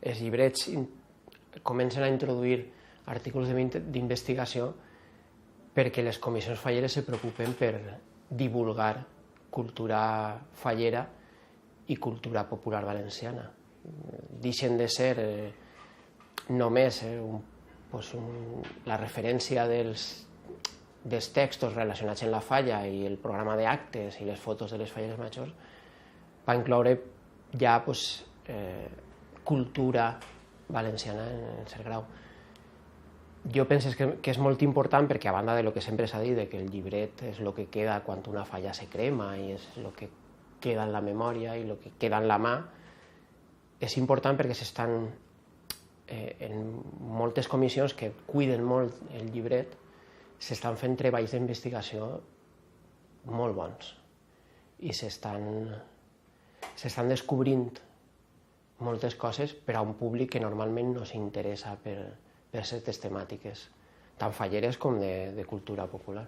els llibrets comencen a introduir articles d'investigació perquè les comissions falleres se preocupen per divulgar cultura fallera i cultura popular valenciana. Deixen de ser només la referència dels textos relacionats amb la falla i el programa d'actes i les fotos de les falles majors, va incloure ja cultura valenciana en cert grau. Jo penso que és molt important perquè, a banda del que sempre s'ha dit, que el llibret és el que queda quan una falla se crema i és el que queda en la memòria i el que queda en la mà, és important perquè s'estan en moltes comissions que cuiden molt el llibret, s'estan fent treballs d'investigació molt bons i s'estan descobrint moltes coses per a un públic que normalment no s'interessa per certes temàtiques, tant falleres com de cultura popular.